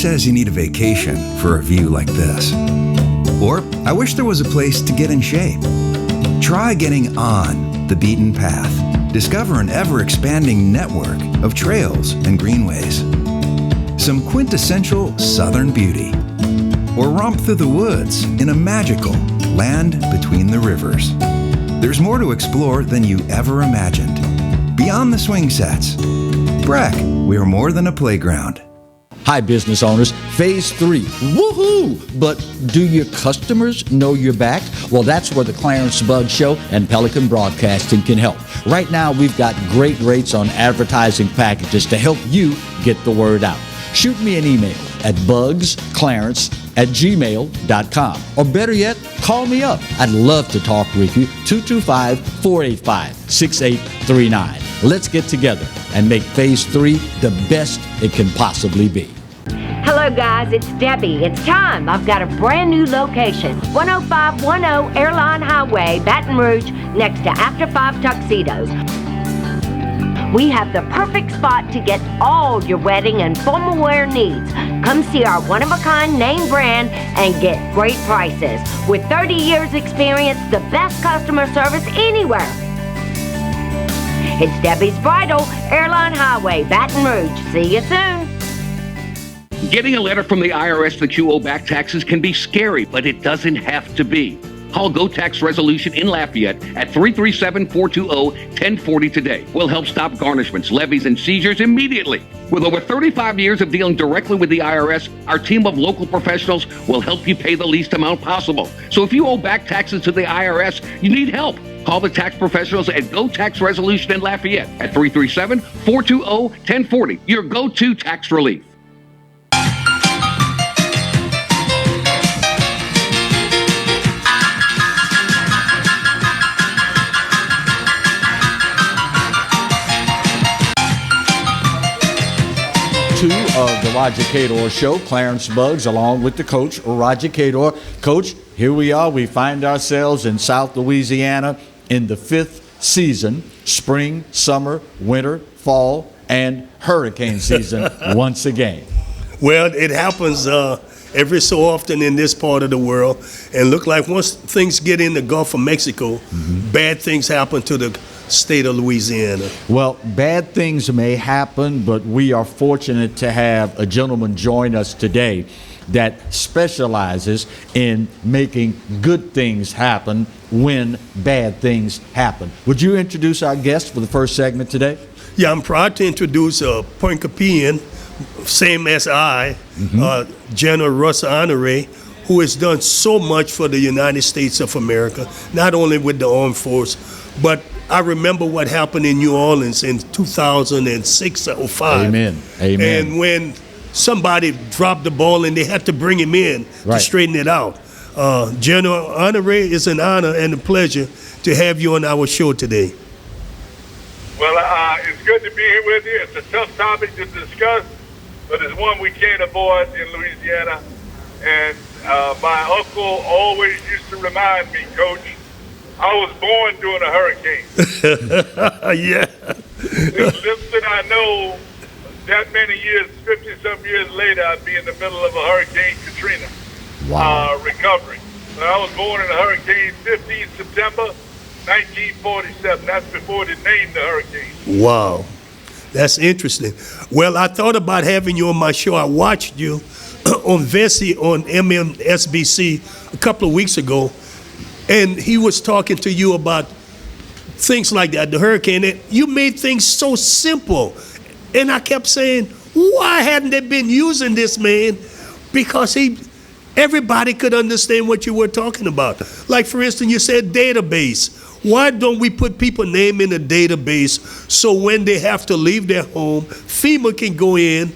says you need a vacation for a view like this? Or, I wish there was a place to get in shape. Try getting on the beaten path. Discover an ever-expanding network of trails and greenways. Some quintessential Southern beauty. Or romp through the woods in a magical land between the rivers. There's more to explore than you ever imagined. Beyond the swing sets. Breck, we are more than a playground. Hi, business owners. Phase 3. Woohoo! But do your customers know you're back? Well, that's where the Clarence Bugg Show and Pelican Broadcasting can help. Right now, we've got great rates on advertising packages to help you get the word out. Shoot me an email at bugsclarence@gmail.com. Or better yet, call me up. I'd love to talk with you. 225-485-6839. Let's get together and make Phase 3 the best it can possibly be. Hello guys, it's Debbie. It's time. I've got a brand new location. 10510 Airline Highway, Baton Rouge, next to After 5 Tuxedos. We have the perfect spot to get all your wedding and formal wear needs. Come see our one-of-a-kind name brand and get great prices. With 30 years experience, the best customer service anywhere. It's Debbie's Bridal, Airline Highway, Baton Rouge. See you soon. Getting a letter from the IRS that you owe back taxes can be scary, but it doesn't have to be. Call Go Tax Resolution in Lafayette at 337-420-1040 today. We'll help stop garnishments, levies, and seizures immediately. With over 35 years of dealing directly with the IRS, our team of local professionals will help you pay the least amount possible. So if you owe back taxes to the IRS, you need help. Call the tax professionals at Go Tax Resolution in Lafayette at 337-420-1040. Your go-to tax relief. Of the Roger Cador Show, Clarence Buggs, along with the coach, Roger Cador. Coach, here we are. We find ourselves in South Louisiana in the 5th season, spring, summer, winter, fall, and hurricane season once again. Well, it happens every so often in this part of the world. And look like once things get in the Gulf of Mexico, bad things happen to the state of Louisiana. Well, bad things may happen, but we are fortunate to have a gentleman join us today that specializes in making good things happen when bad things happen. Would you introduce our guest for the first segment today? Yeah, I'm proud to introduce Punkapian, same as I, General Russ Honore, who has done so much for the United States of America, not only with the armed force, but I remember what happened in New Orleans in 2006 or 05. Amen. Amen. And when somebody dropped the ball and they had to bring him in to straighten it out. General Honore, it's an honor and a pleasure to have you on our show today. Well, it's good to be here with you. It's a tough topic to discuss, but it's one we can't avoid in Louisiana. And my uncle always used to remind me, Coach, I was born during a hurricane. Yeah. Little did I know that many years, 50-some years later, I'd be in the middle of a Hurricane Katrina recovery. So I was born in a hurricane 15 September 1947. That's before they named the hurricane. Wow. That's interesting. Well, I thought about having you on my show. I watched you on Vesey on MSNBC a couple of weeks ago. And he was talking to you about things like that, the hurricane. And you made things so simple. And I kept saying, why hadn't they been using this man? Because everybody could understand what you were talking about. Like, for instance, you said database. Why don't we put people's name in a database so when they have to leave their home, FEMA can go in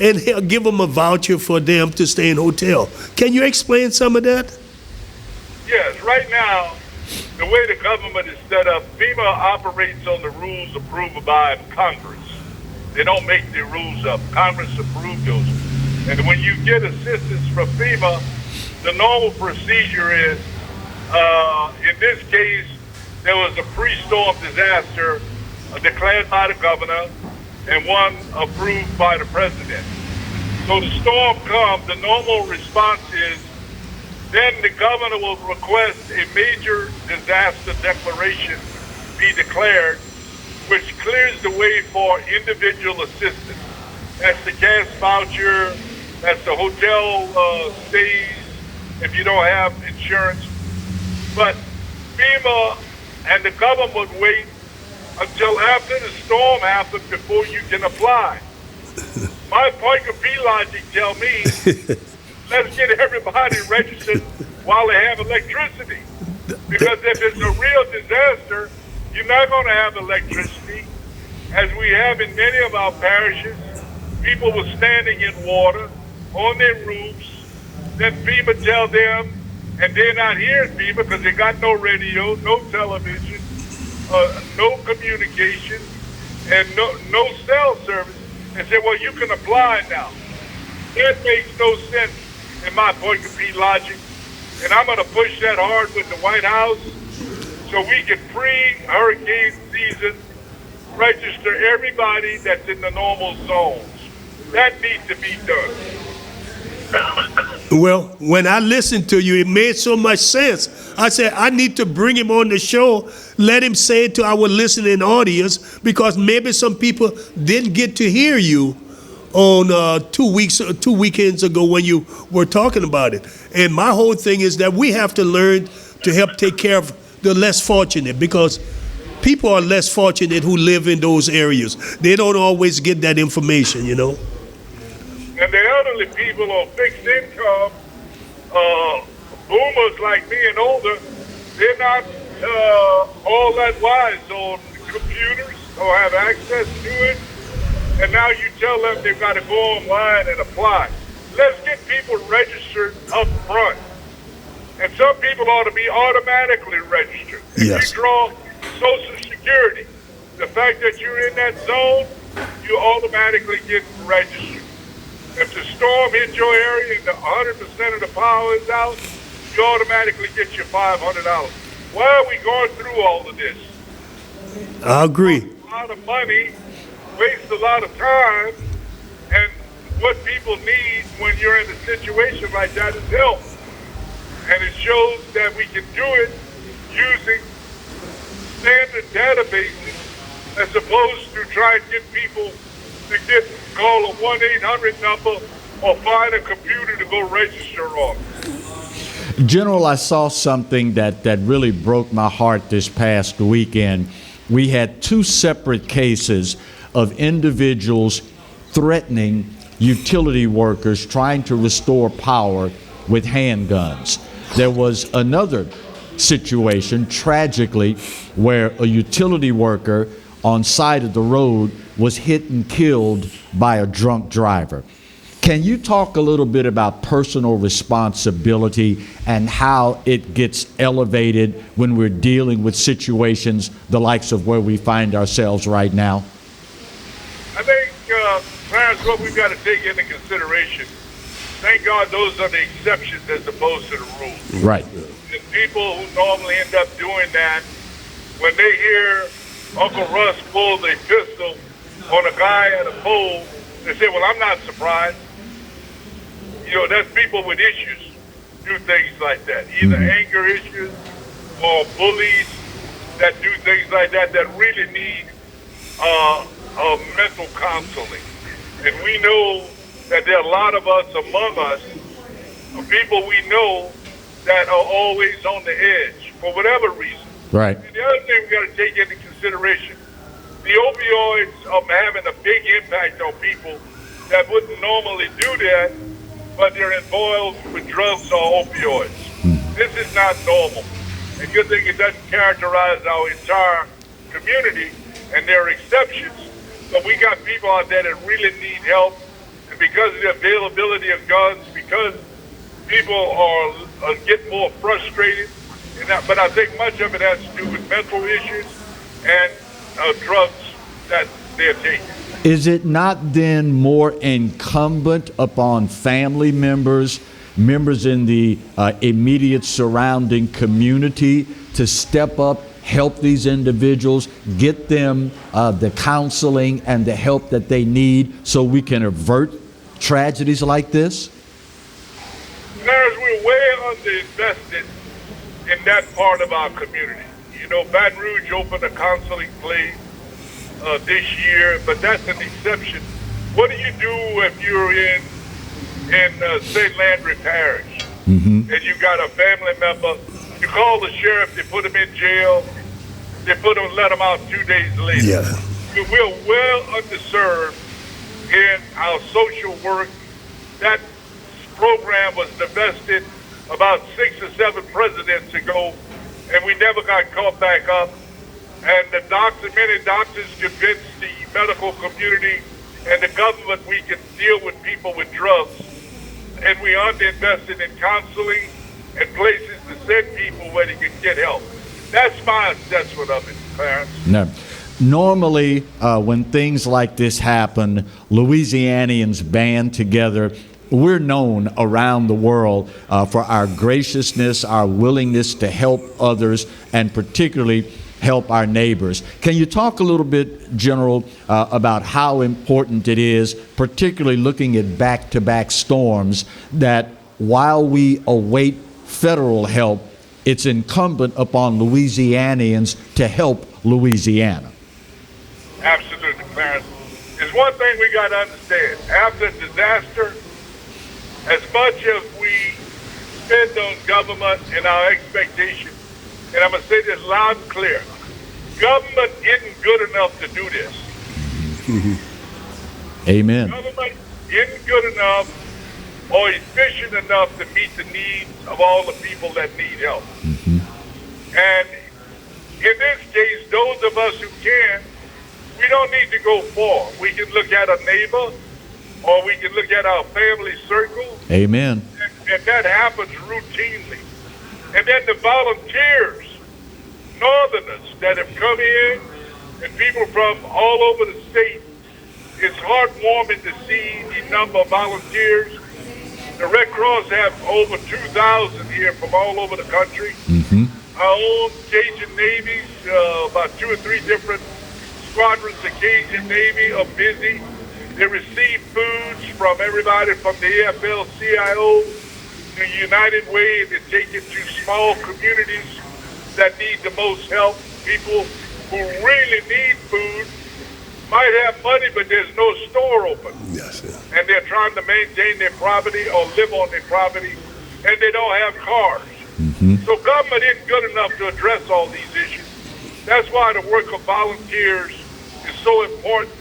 and give them a voucher for them to stay in hotel? Can you explain some of that? Yes, right now, the way the government is set up, FEMA operates on the rules approved by Congress. They don't make the rules up. Congress approved those. And when you get assistance from FEMA, the normal procedure is, in this case, there was a pre-storm disaster declared by the governor and one approved by the president. So the storm comes, the normal response is then the governor will request a major disaster declaration be declared, which clears the way for individual assistance. That's the gas voucher, that's the hotel stays if you don't have insurance. But FEMA and the government would wait until after the storm happens before you can apply. My point of view logic tell me, let's get everybody registered while they have electricity. Because if it's a real disaster, you're not going to have electricity. As we have in many of our parishes, people were standing in water on their roofs. Then FEMA tell them, and they're not hearing FEMA because they got no radio, no television, no communication, and no cell service. And say, well, you can apply now. That makes no sense in my point of view logic. And I'm going to push that hard with the White House so we can pre-hurricane season register everybody that's in the normal zones. That needs to be done. Well, when I listened to you, it made so much sense. I said, I need to bring him on the show, let him say it to our listening audience, because maybe some people didn't get to hear you on 2 weekends ago when you were talking about it. And my whole thing is that we have to learn to help take care of the less fortunate, because people are less fortunate who live in those areas. They don't always get that information, you know. And the elderly people on fixed income, boomers like me and older, they're not all that wise on computers or have access to it. And now you tell them they've got to go online and apply. Let's get people registered up front. And some people ought to be automatically registered. If Yes. you draw Social Security, the fact that you're in that zone, you automatically get registered. If the storm hits your area and 100% of the power is out, you automatically get your $500. Why are we going through all of this? I agree. A lot of money, waste a lot of time, and what people need when you're in a situation like that is help. And it shows that we can do it using standard databases as opposed to trying to get people to call a 1-800 number or find a computer to go register on. General, I saw something that really broke my heart this past weekend. We had 2 separate cases of individuals threatening utility workers trying to restore power with handguns. There was another situation, tragically, where a utility worker on side of the road was hit and killed by a drunk driver. Can you talk a little bit about personal responsibility and how it gets elevated when we're dealing with situations the likes of where we find ourselves right now? I think, Clarence, what we've got to take into consideration, thank God those are the exceptions as opposed to the rules. Right. The people who normally end up doing that, when they hear Uncle Russ pull a pistol on a guy at a pole, they say, well, I'm not surprised. You know, that's people with issues do things like that. Either anger issues or bullies that do things like that really need mental counseling. And we know that there are a lot of us among us, people we know that are always on the edge for whatever reason. Right. And the other thing we got to take into consideration, the opioids are having a big impact on people that wouldn't normally do that, but they're involved with drugs or opioids. This is not normal. And good thing it doesn't characterize our entire community, and there are exceptions, but we got people out there that really need help. And because of the availability of guns, because people are getting more frustrated, but I think much of it has to do with mental issues and drugs that they're taking. Is it not then more incumbent upon family members, members in the immediate surrounding community to step up, help these individuals, get them the counseling and the help that they need so we can avert tragedies like this? Clarence, we're way underinvested in that part of our community. You know, Baton Rouge opened a counseling place this year, but that's an exception. What do you do if you're in St. Landry Parish and you got a family member? You call the sheriff, they put him in jail, let him out 2 days later. Yeah. We're well underserved in our social work. That program was divested about 6 or 7 presidents ago, and we never got caught back up. And many doctors convinced the medical community and the government we can deal with people with drugs. And we underinvested in counseling and places to send people where they can get help. That's my assessment of it, Clarence. No. Normally, when things like this happen, Louisianians band together. We're known around the world for our graciousness, our willingness to help others, and particularly help our neighbors. Can you talk a little bit, General, about how important it is, particularly looking at back-to-back storms, that while we await federal help, it's incumbent upon Louisianians to help Louisiana? Absolutely, Clarence. There's one thing we got to understand. After disaster, as much as we spend on government and our expectations, and I'm going to say this loud and clear, government isn't good enough to do this. Amen. Government isn't good enough or efficient enough to meet the needs of all the people that need help. And in this case, those of us who can, we don't need to go far. We can look at a neighbor, or we can look at our family circle. Amen. And that happens routinely. And then the volunteers, northerners that have come in, and people from all over the state, it's heartwarming to see the number of volunteers. The Red Cross have over 2,000 here from all over the country. Our own Cajun Navies, about 2 or 3 different squadrons of Cajun Navy are busy. They receive foods from everybody from the AFL-CIO to United Way. They take it to small communities that need the most help. People who really need food might have money, but there's no store open. Yes, sir. And they're trying to maintain their property or live on their property, and they don't have cars. So government isn't good enough to address all these issues. That's why the work of volunteers is so important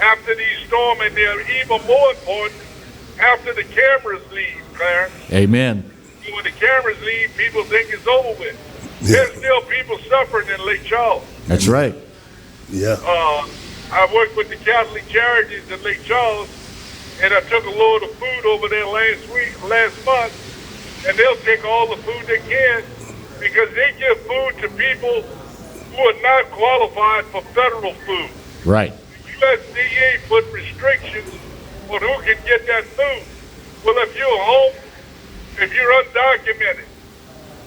after these storms, and they're even more important after the cameras leave, Clarence. Amen. When the cameras leave, people think it's over with. There's still people suffering in Lake Charles. That's right. Yeah. I worked with the Catholic Charities in Lake Charles, and I took a load of food over there last month, and they'll take all the food they can because they give food to people who are not qualified for federal food. Right. USDA put restrictions on who can get that food. Well, if you're home, if you're undocumented,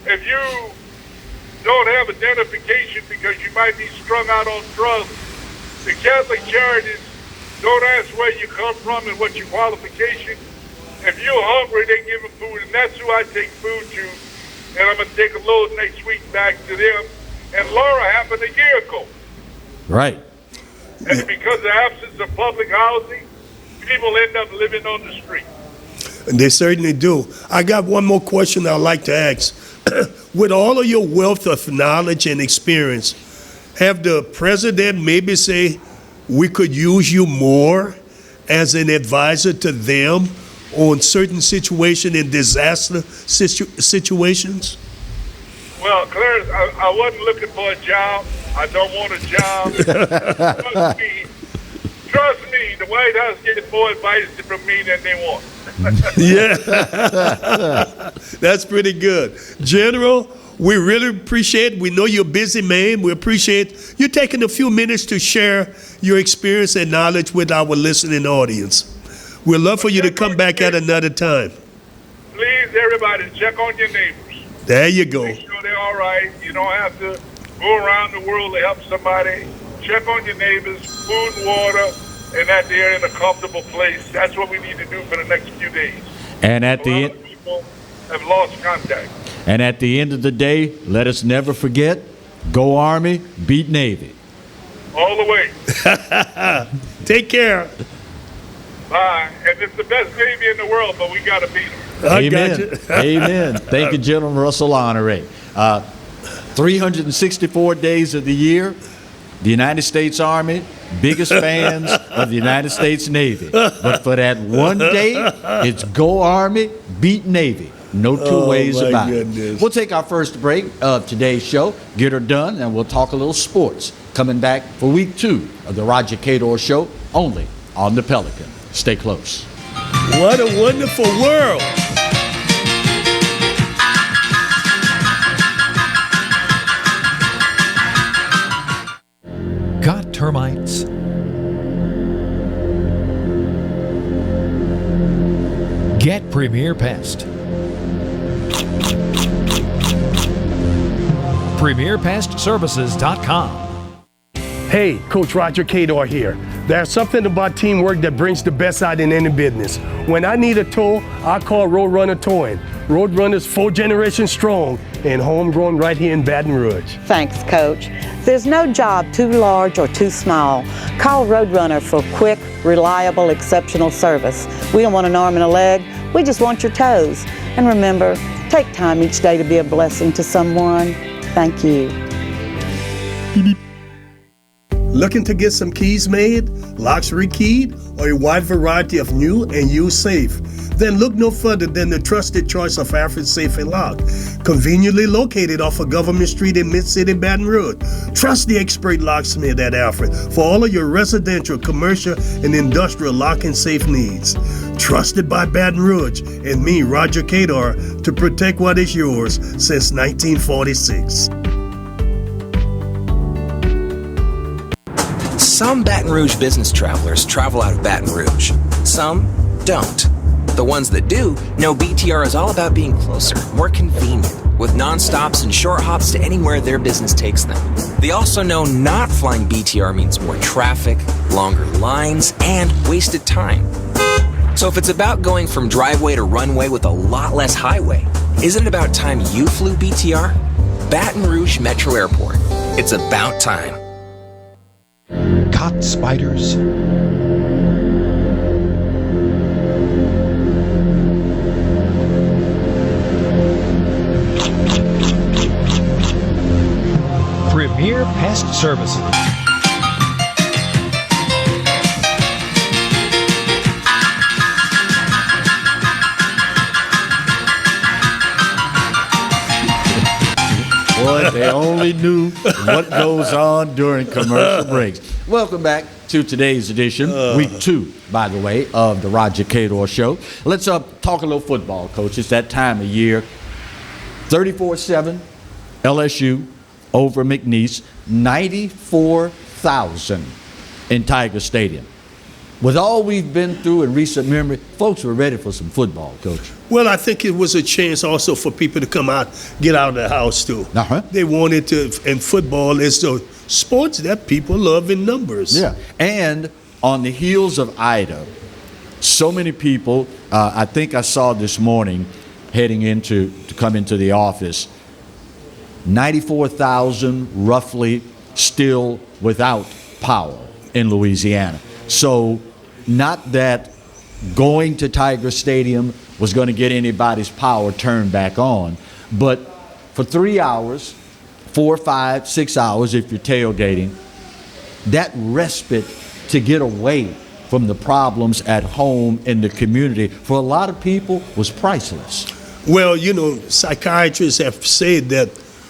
if you don't have identification because you might be strung out on drugs, the Catholic Charities don't ask where you come from and what your qualification. If you're hungry, they give them food, and that's who I take food to. And I'm going to take a load next week back to them. And Laura happened a year ago. Right. And because of the absence of public housing, people end up living on the street. And they certainly do. I got one more question I'd like to ask. With all of your wealth of knowledge and experience, have the president maybe say, we could use you more as an advisor to them on certain situation in disaster situations? Well, Clarence, I wasn't looking for a job. I don't want a job. Trust me, the White House gets more advice from me than they want. Yeah, that's pretty good. General, we really appreciate, we know you're a busy man. We appreciate you taking a few minutes to share your experience and knowledge with our listening audience. We'd love for you to come back at another time. Please, everybody, check on your neighbors. There you go. Make sure they're all right. You don't have to go around the world to help somebody. Check on your neighbors, food and water, and that they're in a comfortable place. That's what we need to do for the next few days. And at A lot of people have lost contact. And at the end of the day, let us never forget, go Army, beat Navy. All the way. Take care. Bye. And it's the best Navy in the world, but we got to beat them. I Amen. got you. Amen. Thank you, General Russell Honore. 364 days of the year, the United States Army, biggest fans of the United States Navy. But for that one day, it's go Army, beat Navy. No two ways my about goodness. it. We'll take our first break of today's show, get her done, and we'll talk a little sports. Coming back for week 2 of the Roger Cador Show, only on the Pelican. Stay close. What a wonderful world. Got termites? Get Premier Pest. PremierPestServices.com. Hey, Coach Roger Cador here. There's something about teamwork that brings the best out in any business. When I need a tow, I call Roadrunner Towing. Roadrunner's 4 generations strong and homegrown right here in Baton Rouge. Thanks, Coach. There's no job too large or too small. Call Roadrunner for quick, reliable, exceptional service. We don't want an arm and a leg. We just want your toes. And remember, take time each day to be a blessing to someone. Thank you. Looking to get some keys made, locks rekeyed, or a wide variety of new and used safe? Then look no further than the trusted choice of Alfred Safe and Lock, conveniently located off of Government Street in Mid-City, Baton Rouge. Trust the expert locksmith at Alfred for all of your residential, commercial, and industrial lock and safe needs. Trusted by Baton Rouge and me, Roger Cador, to protect what is yours since 1946. Some Baton Rouge business travelers travel out of Baton Rouge. Some don't. The ones that do know BTR is all about being closer, more convenient, with non-stops and short hops to anywhere their business takes them. They also know not flying BTR means more traffic, longer lines, and wasted time. So if it's about going from driveway to runway with a lot less highway, isn't it about time you flew BTR? Baton Rouge Metro Airport. It's about time. Caught spiders? Premier Pest Services. Boy, they only knew what goes on during commercial breaks. Welcome back to today's edition, week 2, by the way, of the Roger Cador Show. Let's talk a little football, Coach. It's that time of year. 34-7, LSU over McNeese, 94,000 in Tiger Stadium. With all we've been through in recent memory, folks were ready for some football, Coach. Well, I think it was a chance also for people to come out, get out of the house too. Uh-huh. They wanted to, and football is the sports that people love in numbers. Yeah, and on the heels of Ida, so many people, I think I saw this morning heading to come into the office, 94,000 roughly still without power in Louisiana. So not that going to Tiger Stadium was going to get anybody's power turned back on, but for 3 hours, 4, 5, 6 hours if you're tailgating, that respite to get away from the problems at home in the community for a lot of people was priceless. Well, you know, psychiatrists have said that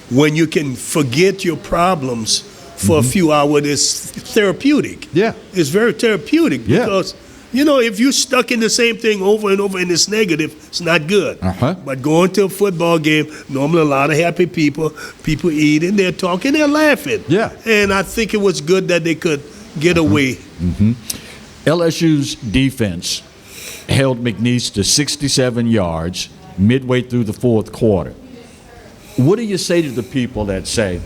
when you can forget your problems for a few hours, it's therapeutic. Yeah. It's very therapeutic because, you know, if you're stuck in the same thing over and over and it's negative, it's not good. Uh-huh. But going to a football game, normally a lot of happy people eating, they're talking, they're laughing. Yeah. And I think it was good that they could get away. LSU's defense held McNeese to 67 yards midway through the fourth quarter. What do you say to the people that say,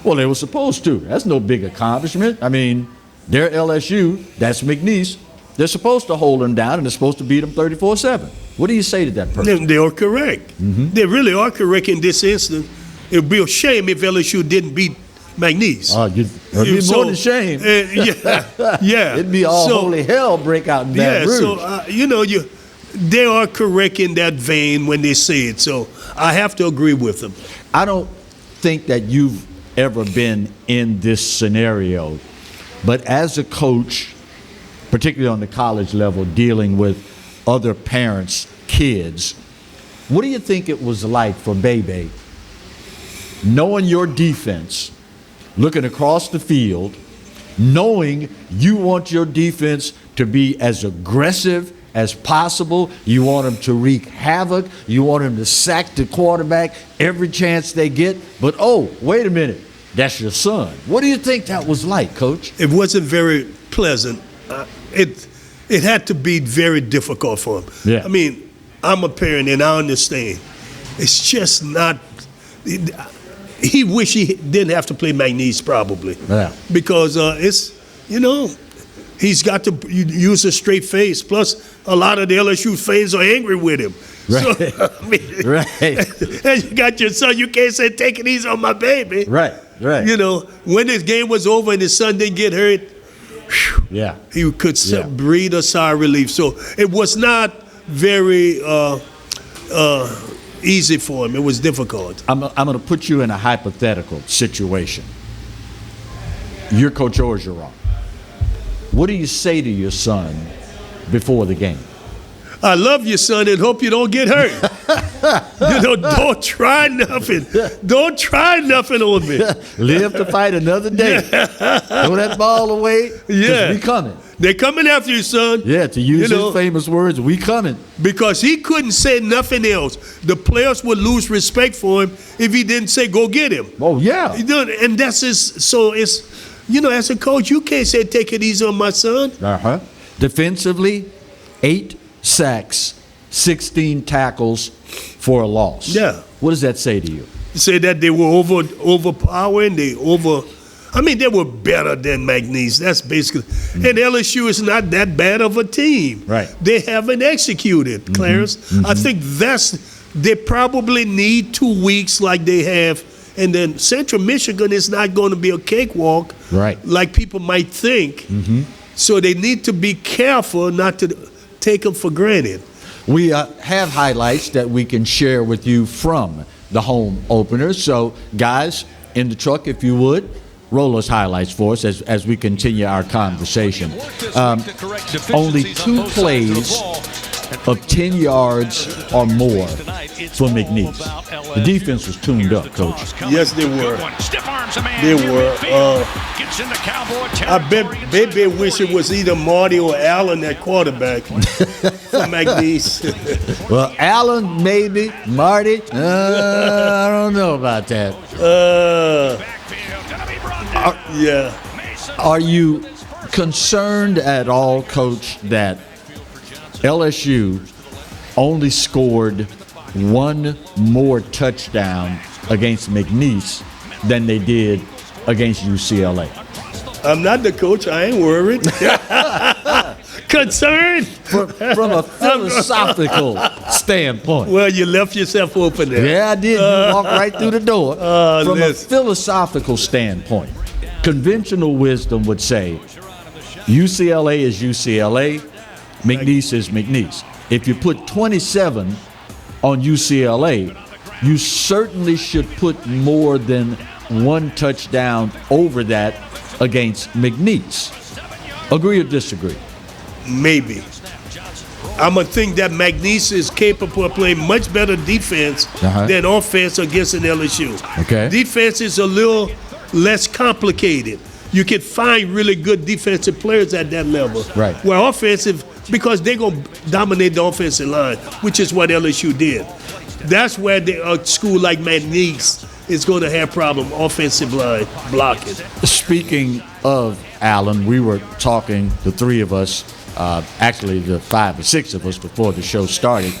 well, they were supposed to? That's no big accomplishment. I mean, They're LSU. That's McNeese. They're supposed to hold them down, and they're supposed to beat them 34-7. What do you say to that person? They are correct. They really are correct in this instance. It would be a shame if LSU didn't beat McNeese. It'd be more than shame. Yeah. It'd be all holy hell break out in Baton Rouge. So, they are correct in that vein when they say it. So I have to agree with them. I don't think that you've ever been in this scenario, but as a coach, particularly on the college level, dealing with other parents' kids, what do you think it was like for Bebe, knowing your defense, looking across the field, knowing you want your defense to be as aggressive as possible, you want them to wreak havoc, you want them to sack the quarterback every chance they get, but oh, wait a minute, that's your son. What do you think that was like, Coach? It wasn't very pleasant. It had to be very difficult for him. Yeah. I mean, I'm a parent and I understand. It's just not. He wish he didn't have to play McNeese probably. Yeah. Because he's got to use a straight face. Plus, a lot of the LSU fans are angry with him. Right. So, I mean, Right. And you got your son. You can't say, take it easy on my baby. Right. When this game was over and his son didn't get hurt, Yeah. he could breathe a sigh of relief. So it was not very easy for him. It was difficult. I'm going to put you in a hypothetical situation. You're Coach Orgeron. What do you say to your son before the game? I love you, son, and hope you don't get hurt. Don't try nothing. Don't try nothing on me. Live to fight another day. Throw that ball away. 'Cause we coming. They're coming after you, son. Yeah, to use his famous words, we coming. Because he couldn't say nothing else. The players would lose respect for him if he didn't say, go get him. Oh, yeah. And that's as a coach, you can't say, take it easy on my son. Uh-huh. Defensively, 8 sacks, 16 tackles for a loss. Yeah. What does that say to you? Say that they were overpowering, they were better than McNeese. That's basically, and LSU is not that bad of a team. Right. They haven't executed, Clarence. I think they probably need 2 weeks like they have, and then Central Michigan is not going to be a cakewalk, right, like people might think. So they need to be careful not to take them for granted. We have highlights that we can share with you from the home opener. So, guys, in the truck, if you would, roll those highlights for us as we continue our conversation. Only 2 plays of 10 yards or more for McNeese. The defense was tuned up, Coach. Yes, they were. They were. I bet Bebe wish it was either Marty or Allen at quarterback for McNeese. Well, Allen maybe, Marty, I don't know about that. Yeah. Are you concerned at all, Coach, that LSU only scored 1 more touchdown against McNeese than they did against UCLA? I'm not the coach. I ain't worried. Concerned? From a philosophical standpoint. Well, you left yourself open there. Yeah, I did. You walked right through the door. From a philosophical standpoint, conventional wisdom would say UCLA is UCLA, McNeese is McNeese. If you put 27 on UCLA, you certainly should put more than 1 touchdown over that against McNeese. Agree or disagree? Maybe. I'm going to think that McNeese is capable of playing much better defense than offense against an LSU. Okay. Defense is a little less complicated. You can find really good defensive players at that level. Right. Where offensive, because they're going to dominate the offensive line, which is what LSU did. That's where a school like McNeese is going to have problem offensive line blocking. Speaking of Allen, we were talking, the 3 of us, actually the 5 or 6 of us before the show started,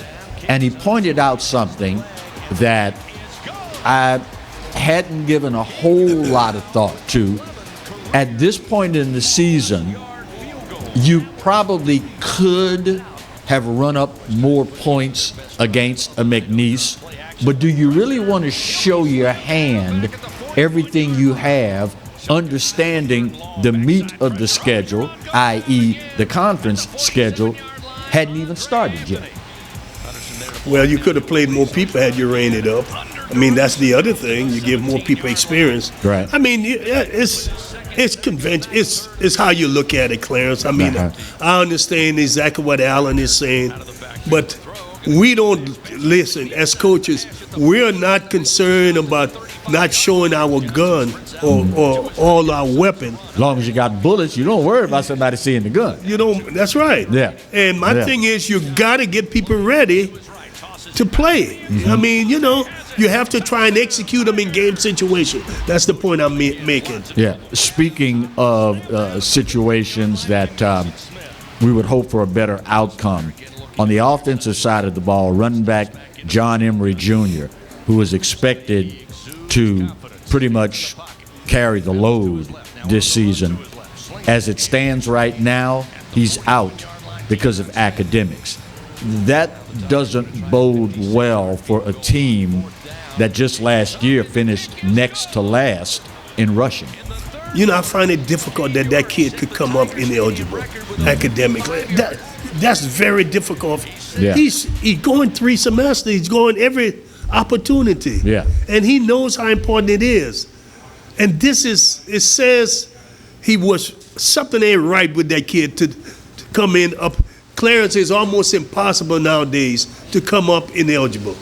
and he pointed out something that I hadn't given a whole lot of thought to, At this point in the season, you probably could have run up more points against a McNeese, but do you really want to show your hand, everything you have, understanding the meat of the schedule, i.e. the conference schedule, hadn't even started yet? Well, you could have played more people had you ran it up. I mean, that's the other thing. You give more people experience. Right. I mean, it's convention. It's how you look at it, Clarence. I mean, I understand exactly what Alan is saying, but we don't listen as coaches. We're not concerned about not showing our gun or all our weapon. As long as you got bullets, you don't worry about somebody seeing the gun. You know, that's right. Yeah. And my thing is, you got to get people ready to play. I mean, you know, you have to try and execute them in game situation. That's the point I'm making. Yeah. Speaking of situations that we would hope for a better outcome, on the offensive side of the ball, running back John Emery Jr., who is expected to pretty much carry the load this season, as it stands right now, he's out because of academics. That doesn't bode well for a team that just last year finished next to last in rushing. You know, I find it difficult that kid could come up ineligible academically. That's very difficult. Yeah. He's going 3 semesters. He's going every opportunity. Yeah. And he knows how important it is. And it says something ain't right with that kid to come in up. Clarence, is almost impossible nowadays to come up ineligible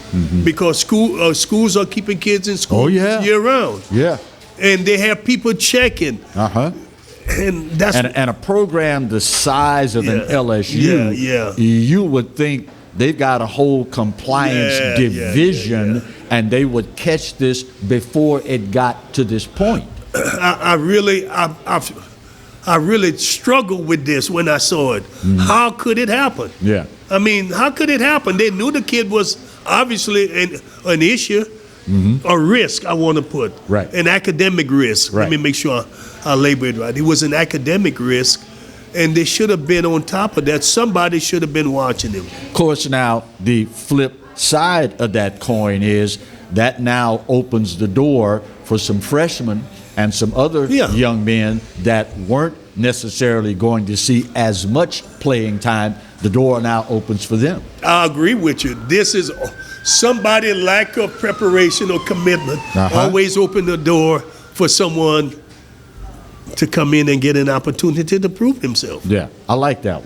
because schools are keeping kids in school year round. Yeah. And they have people checking. And that's and a program the size of an LSU, you would think they've got a whole compliance division, and they would catch this before it got to this point. I really struggled with this when I saw it. How could it happen? Yeah. I mean, how could it happen? They knew the kid was obviously an issue, a risk, I want to put. Right. An academic risk. Right. Let me make sure I label it right. It was an academic risk, and they should have been on top of that. Somebody should have been watching him. Of course, now the flip side of that coin is that now opens the door for some freshmen and some other young men that weren't necessarily going to see as much playing time. The door now opens for them. I agree with you. This is somebody lack of preparation or commitment. Always open the door for someone to come in and get an opportunity to prove himself. Yeah, I like that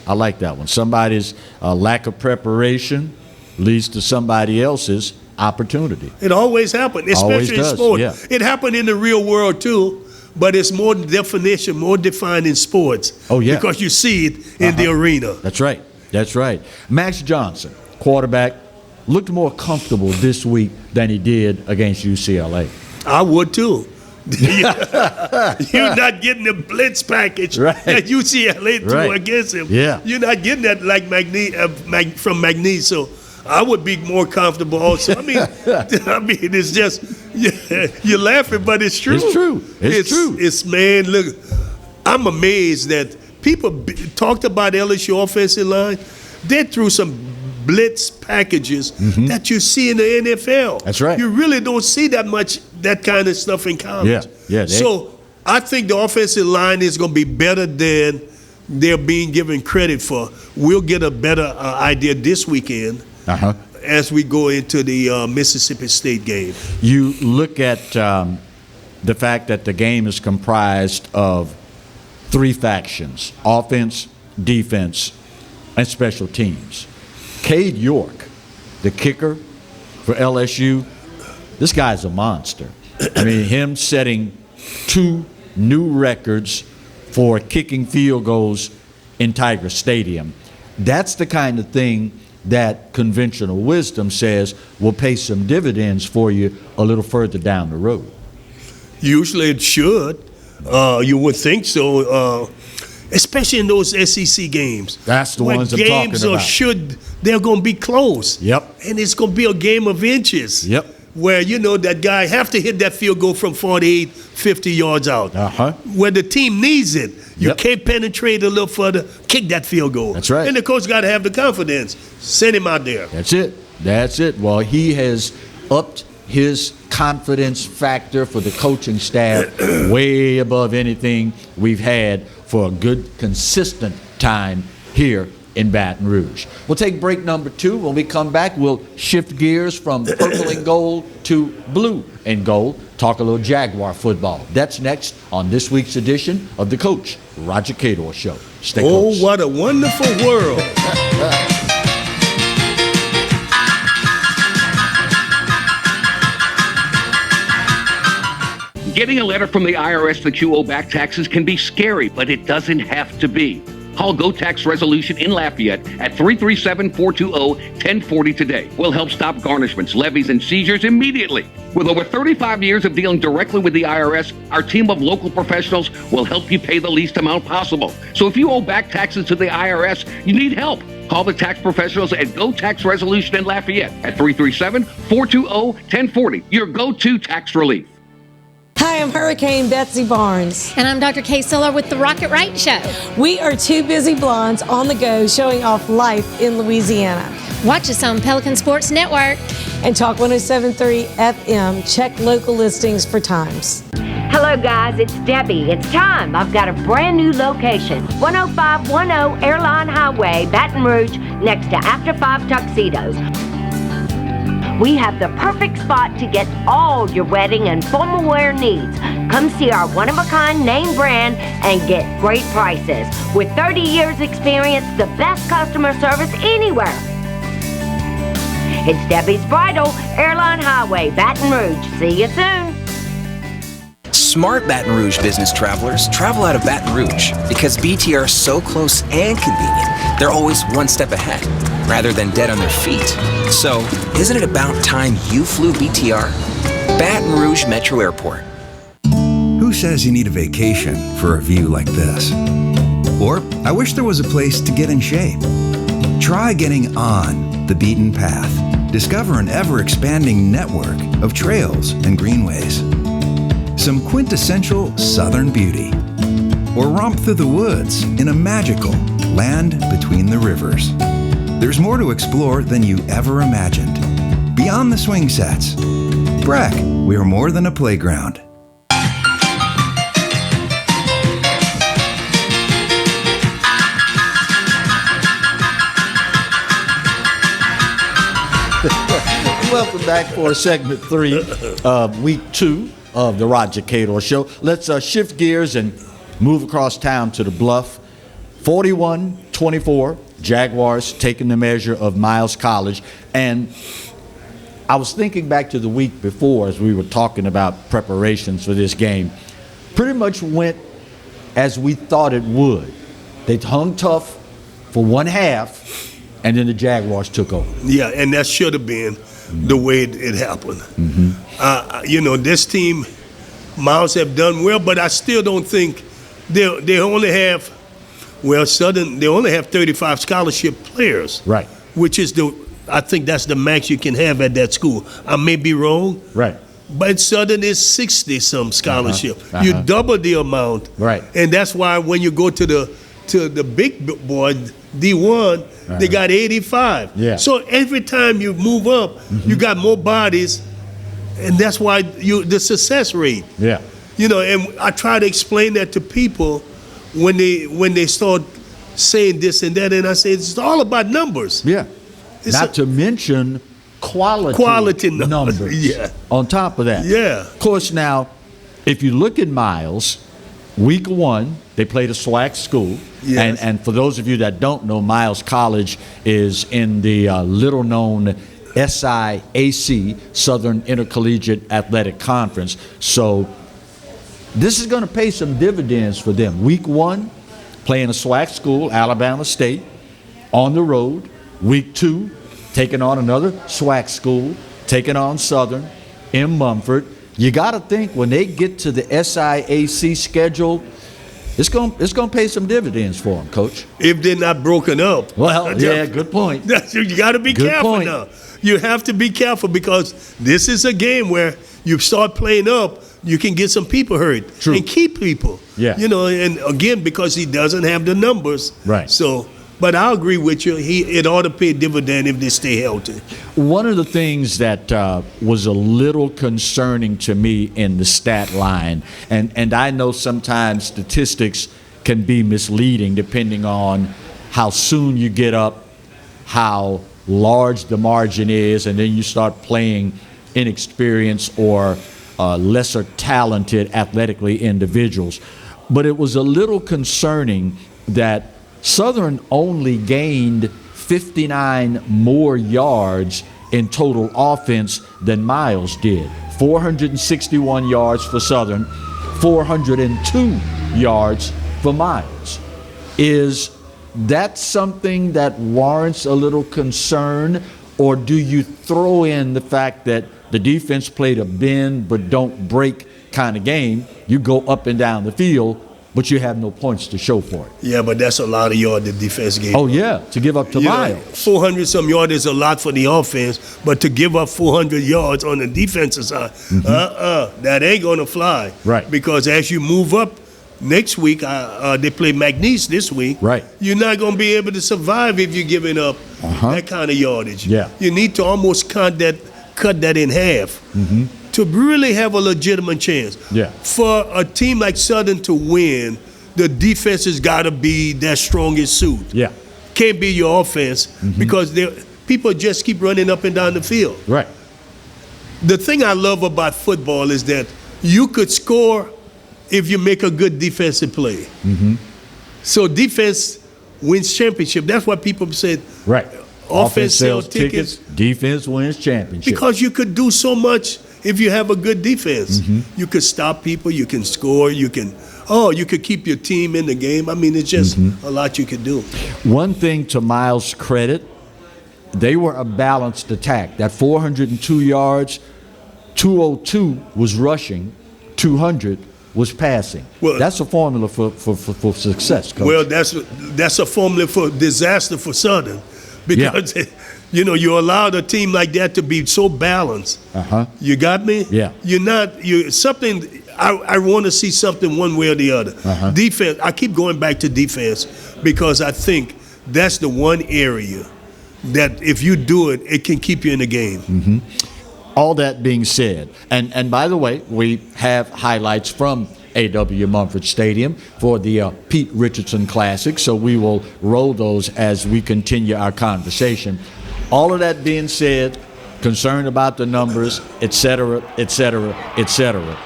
one. Somebody's lack of preparation leads to somebody else's opportunity. It always happens, especially in sport. Yeah. It happened in the real world too, but it's more definition, more defined in sports. Oh, yeah. Because you see it in the arena. That's right. Max Johnson, quarterback, looked more comfortable this week than he did against UCLA. I would too. You're not getting the blitz package that UCLA threw against him. Yeah. You're not getting that like from McNeese. So I would be more comfortable also. I mean, it's just you're laughing, but it's true. It's true. It's true. It's man. Look, I'm amazed that people talked about LSU offensive line. They threw some blitz packages that you see in the NFL. That's right. You really don't see that kind of stuff in college. Yeah. So I think the offensive line is going to be better than they're being given credit for. We'll get a better idea this weekend as we go into the Mississippi State game. You look at the fact that the game is comprised of 3 factions: offense, defense, and special teams. Cade York, the kicker for LSU, this guy's a monster. I mean, him setting 2 new records for kicking field goals in Tiger Stadium. That's the kind of thing that conventional wisdom says will pay some dividends for you a little further down the road. Usually it should. You would think so. Especially in those SEC games. That's the ones I'm talking about. They're going to be close. Yep. And it's going to be a game of inches. Yep. where, that guy have to hit that field goal from 48, 50 yards out. Where the team needs it. You can't penetrate a little further, kick that field goal. That's right. And the coach got to have the confidence. Send him out there. That's it. Well, he has upped his confidence factor for the coaching staff way above anything we've had for a good, consistent time here in Baton Rouge. We'll take break number 2. When we come back, we'll shift gears from purple and gold to blue and gold, talk a little Jaguar football. That's next on this week's edition of the Coach Roger Cador Show. Stay close. Oh, what a wonderful world. Getting a letter from the IRS that you owe back taxes can be scary, but it doesn't have to be. Call Go Tax Resolution in Lafayette at 337-420-1040 today. We'll help stop garnishments, levies, and seizures immediately. With over 35 years of dealing directly with the IRS, our team of local professionals will help you pay the least amount possible. So if you owe back taxes to the IRS, you need help. Call the tax professionals at Go Tax Resolution in Lafayette at 337-420-1040. Your go-to tax relief. Hi, I'm Hurricane Betsy Barnes. And I'm Dr. Kay Siller with the Rocket Right Show. We are two busy blondes on the go showing off life in Louisiana. Watch us on Pelican Sports Network. And Talk 107.3 FM. Check local listings for times. Hello guys, it's Debbie. It's time. I've got a brand new location. 10510 Airline Highway, Baton Rouge, next to After 5 Tuxedos. We have the perfect spot to get all your wedding and formal wear needs. Come see our one-of-a-kind name brand and get great prices. With 30 years experience, the best customer service anywhere. It's Debbie's Bridal, Airline Highway, Baton Rouge. See you soon. Smart Baton Rouge business travelers travel out of Baton Rouge because BTR is so close and convenient, they're always one step ahead, rather than dead on their feet. So, isn't it about time you flew BTR? Baton Rouge Metro Airport. Who says you need a vacation for a view like this? Or, I wish there was a place to get in shape. Try getting on the beaten path. Discover an ever-expanding network of trails and greenways. Some quintessential Southern beauty. Or romp through the woods in a magical land between the rivers. There's more to explore than you ever imagined. Beyond the swing sets. Breck, we are more than a playground. Welcome back for segment 3 of week 2 of the Roger Cador Show. Let's shift gears and move across town to the Bluff. 41-24, Jaguars taking the measure of Miles College. And I was thinking back to the week before as we were talking about preparations for this game. Pretty much went as we thought it would. They hung tough for one half, and then the Jaguars took over. Yeah, and that should have been the way it happened. This team, Miles have done well, but I still don't think they only have, Southern, they only have 35 scholarship players. Right. Which is I think that's the max you can have at that school. I may be wrong. Right. But Southern is 60-some scholarship. You double the amount. Right. And that's why when you go to the big board, D1, they got 85. Yeah. So every time you move up, you got more bodies, and that's why the success rate. Yeah. And I try to explain that to people when they start saying this and that, and I say it's all about numbers. Yeah. Not to mention quality numbers. Yeah. On top of that. Yeah. Of course, now, if you look at Miles, week 1, they played a SWAC school. Yes. And for those of you that don't know, Miles College is in the little-known SIAC, Southern Intercollegiate Athletic Conference. So this is going to pay some dividends for them. Week 1, playing a SWAC school, Alabama State, on the road. Week 2, taking on another SWAC school, taking on Southern in Mumford. You got to think when they get to the SIAC schedule, It's gonna pay some dividends for them, Coach. If they're not broken up. Well, yeah, good point. You got to be Good careful point. now. You have to be careful because this is a game where you start playing up, you can get some people hurt. True. And keep people. Yeah. You know, and again, because he doesn't have the numbers. Right. So, but I agree with you. It ought to pay dividend if they stay healthy. One of the things that was a little concerning to me in the stat line, and I know sometimes statistics can be misleading depending on how soon you get up, how large the margin is, and then you start playing inexperienced or lesser talented athletically individuals. But it was a little concerning that Southern only gained 59 more yards in total offense than Miles did. 461 yards for Southern, 402 yards for Miles. Is that something that warrants a little concern, or do you throw in the fact that the defense played a bend but don't break kind of game? You go up and down the field, but you have no points to show for it. Yeah, but that's a lot of yards the defense gave. Oh, yeah, to give up to Miles. 400-some yards is a lot for the offense, but to give up 400 yards on the defensive side, that ain't going to fly. Right. Because as you move up next week, they play McNeese this week. Right. You're not going to be able to survive if you're giving up that kind of yardage. Yeah. You need to almost cut that in half. To really have a legitimate chance. Yeah. For a team like Southern to win, the defense has got to be their strongest suit. Yeah. Can't be your offense because people just keep running up and down the field. Right. The thing I love about football is that you could score if you make a good defensive play. So defense wins championship. That's what people said. Right. Offense sells tickets. Defense wins championship. Because you could do so much if you have a good defense. You could stop people, you can score, you could keep your team in the game. I mean, it's just a lot you could do. One thing to Miles' credit, they were a balanced attack. That 402 yards, 202 was rushing, 200 was passing. Well, that's a formula for success, Coach. Well, that's a formula for disaster for Southern. Because you allowed a team like that to be so balanced. You got me? Yeah. I want to see something one way or the other. Defense, I keep going back to defense because I think that's the one area that if you do it, it can keep you in the game. All that being said, and by the way, we have highlights from A.W. Mumford Stadium for the Pete Richardson Classic, so we will roll those as we continue our conversation. All of that being said, concerned about the numbers, et cetera, et cetera, et cetera,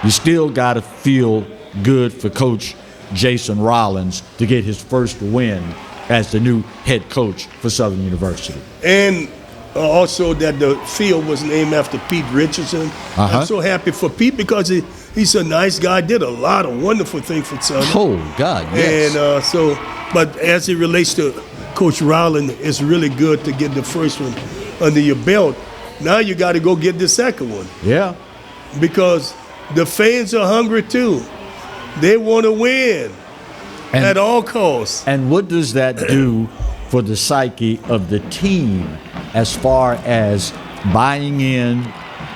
you still got to feel good for Coach Jason Rollins to get his first win as the new head coach for Southern University. And also that the field was named after Pete Richardson. I'm so happy for Pete because he's a nice guy, did a lot of wonderful things for Southern. Oh, God, yes. And but as it relates to Coach Rollins, it's really good to get the first one under your belt. Now you got to go get the second one. Yeah. Because the fans are hungry too. They want to win at all costs. And what does that do for the psyche of the team as far as buying in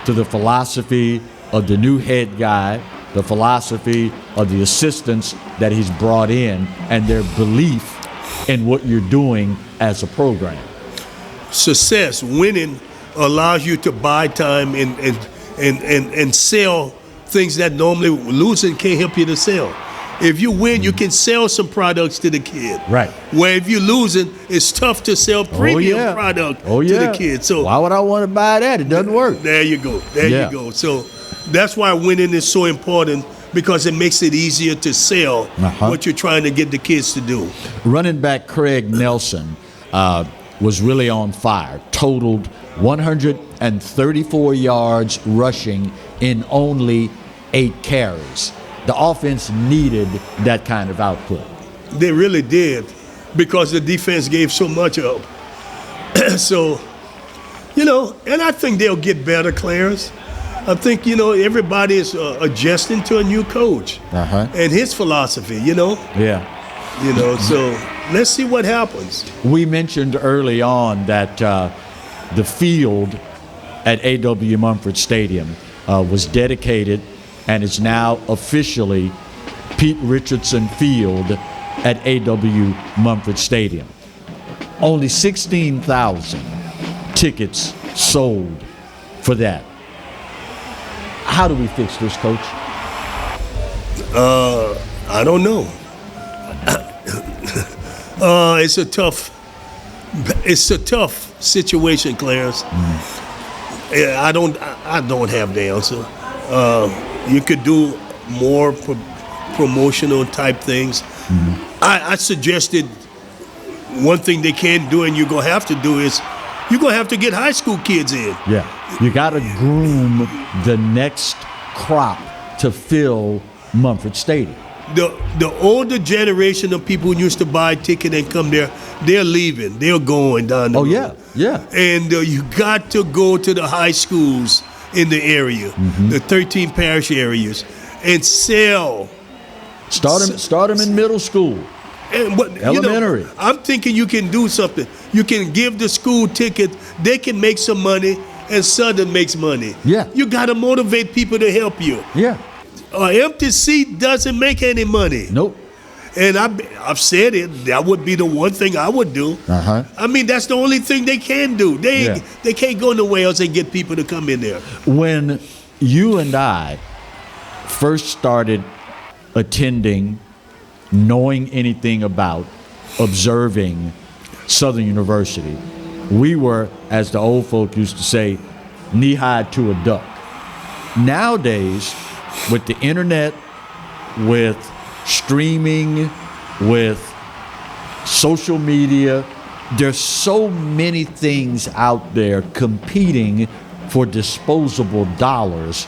to the philosophy of the new head guy, the philosophy of the assistants that he's brought in, and their belief in what you're doing as a program? Success, winning, allows you to buy time and sell things that normally losing can't help you to sell. If you win, you can sell some products to the kid. Right. Where if you're losing, it's tough to sell premium product to the kid. So why would I want to buy that? It doesn't work. There you go. There you go. So that's why winning is so important, because it makes it easier to sell what you're trying to get the kids to do. Running back Craig Nelson was really on fire. Totaled 134 yards rushing in only 8 carries. The offense needed that kind of output. They really did, because the defense gave so much up. So, and I think they'll get better, Clarence. I think, everybody is adjusting to a new coach and his philosophy, Yeah. So let's see what happens. We mentioned early on that the field at A.W. Mumford Stadium was dedicated and is now officially Pete Richardson Field at A.W. Mumford Stadium. Only 16,000 tickets sold for that. How do we fix this, Coach? I don't know. It's a tough situation, Clarence. Yeah, I don't have the answer. You could do more promotional type things. I suggested one thing they can do, and you're gonna have to do is you're gonna have to get high school kids in. Yeah, you got to groom the next crop to fill Mumford Stadium. The older generation of people who used to buy a ticket and come there, they're leaving. They're going down the road. Yeah. And you got to go to the high schools in the area, the 13 parish areas, and sell. Start them in middle school. Elementary. I'm thinking you can do something. You can give the school ticket. They can make some money, and Southern makes money. Yeah. You got to motivate people to help you. Yeah. An empty seat doesn't make any money. Nope. And I've said it. That would be the one thing I would do. I mean, that's the only thing they can do. They can't go nowhere else and get people to come in there. When you and I first started attending, knowing anything about, observing Southern University, we were, as the old folk used to say, knee-high to a duck. Nowadays, with the internet, with streaming, with social media, there's so many things out there competing for disposable dollars.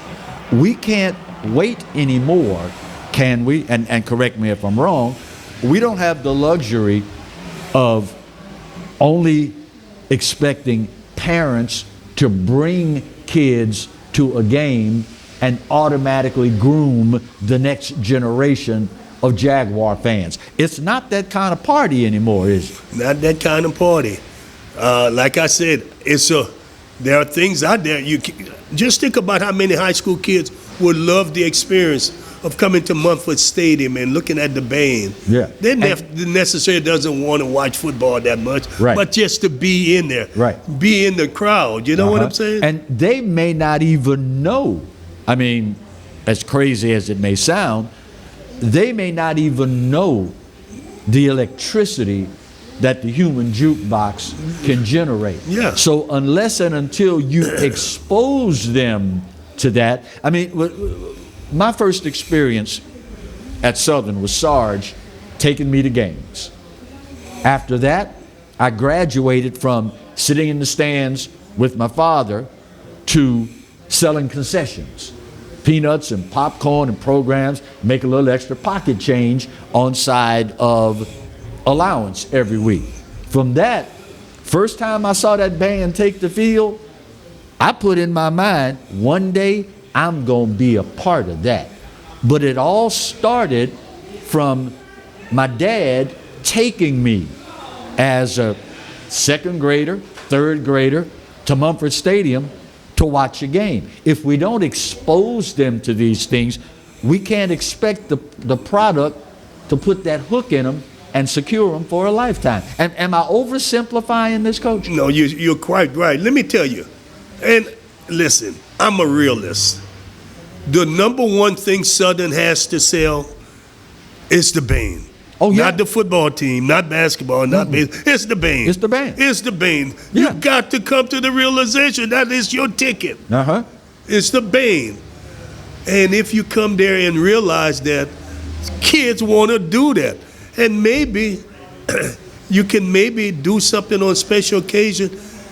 We can't wait anymore, can we? And correct me if I'm wrong, we don't have the luxury of only expecting parents to bring kids to a game and automatically groom the next generation of Jaguar fans. It's not that kind of party anymore, is it? Not that kind of party. Like I said, there are things out there. Just think about how many high school kids would love the experience of coming to Mumford Stadium and looking at the band. Yeah. They necessarily doesn't want to watch football that much, but just to be in there, be in the crowd. You know what I'm saying? And they may not even know. I mean, as crazy as it may sound, they may not even know the electricity that the human jukebox can generate. Yeah. So unless and until you expose them to that, I mean, my first experience at Southern was Sarge taking me to games. After that, I graduated from sitting in the stands with my father to selling concessions, peanuts and popcorn and programs, make a little extra pocket change on side of allowance every week. From that, first time I saw that band take the field, I put in my mind, one day I'm gonna be a part of that. But it all started from my dad taking me as a second grader, third grader to Mumford Stadium to watch a game. If we don't expose them to these things, we can't expect the product to put that hook in them and secure them for a lifetime. And am I oversimplifying this, Coach? No, you're quite right. Let me tell you, and listen, I'm a realist. The number one thing Southern has to sell is the band. Oh, yeah. Not the football team, not basketball, not baseball. It's the band. It's the band. It's the band. Yeah. You got to come to the realization that is your ticket. It's the band. And if you come there and realize that kids want to do that, and maybe you can maybe do something on special occasion,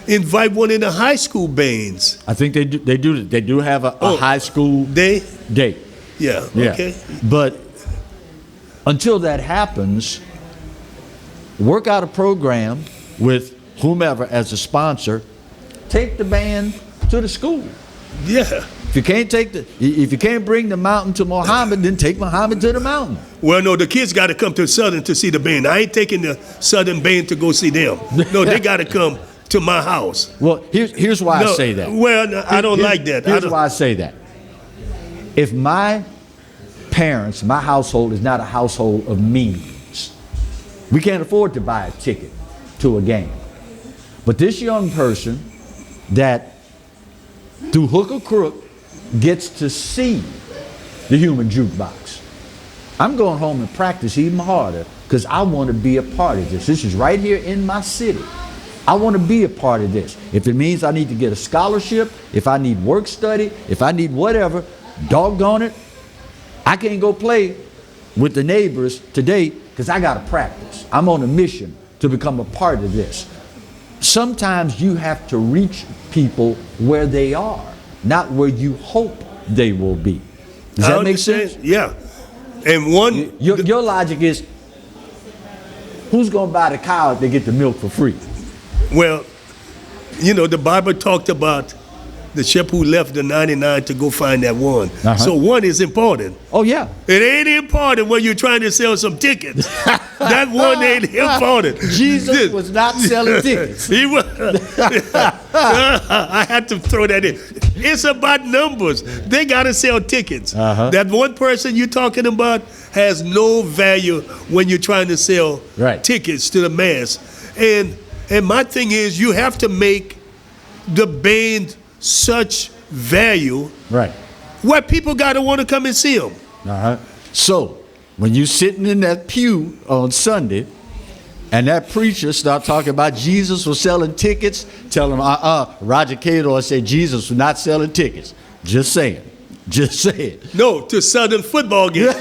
invite one of the high school bands. I think they do have a high school day. Yeah. Okay. But until that happens, work out a program with whomever as a sponsor. Take the band to the school. Yeah. If you can't bring the mountain to Muhammad, then take Muhammad to the mountain. Well, no, the kids got to come to Southern to see the band. I ain't taking the Southern band to go see them. No, they got to come to my house. Well, here's why I say that. Well, no, I don't like that. Here's why I say that. If my parents, my household is not a household of means, we can't afford to buy a ticket to a game. But this young person that, through hook or crook, gets to see the human jukebox, I'm going home and practice even harder because I want to be a part of this. This is right here in my city. I want to be a part of this. If it means I need to get a scholarship, if I need work study, if I need whatever, doggone it, I can't go play with the neighbors today because I got to practice. I'm on a mission to become a part of this. Sometimes you have to reach people where they are, not where you hope they will be. Does that make sense? Yeah. And one... Your logic is, who's going to buy the cow if they get the milk for free? Well, you know, the Bible talked about the shepherd who left the 99 to go find that one. Uh-huh. So one is important. Oh, yeah. It ain't important when you're trying to sell some tickets. That one ain't important. Jesus was not selling tickets. He was. I had to throw that in. It's about numbers. They got to sell tickets. Uh-huh. That one person you're talking about has no value when you're trying to sell tickets to the mass. And my thing is, you have to make the band such value where people got to want to come and see them. So when you sitting in that pew on Sunday and that preacher start talking about Jesus was selling tickets, tell him, Roger Cador said Jesus was not selling tickets. Just saying. No, to Southern football game.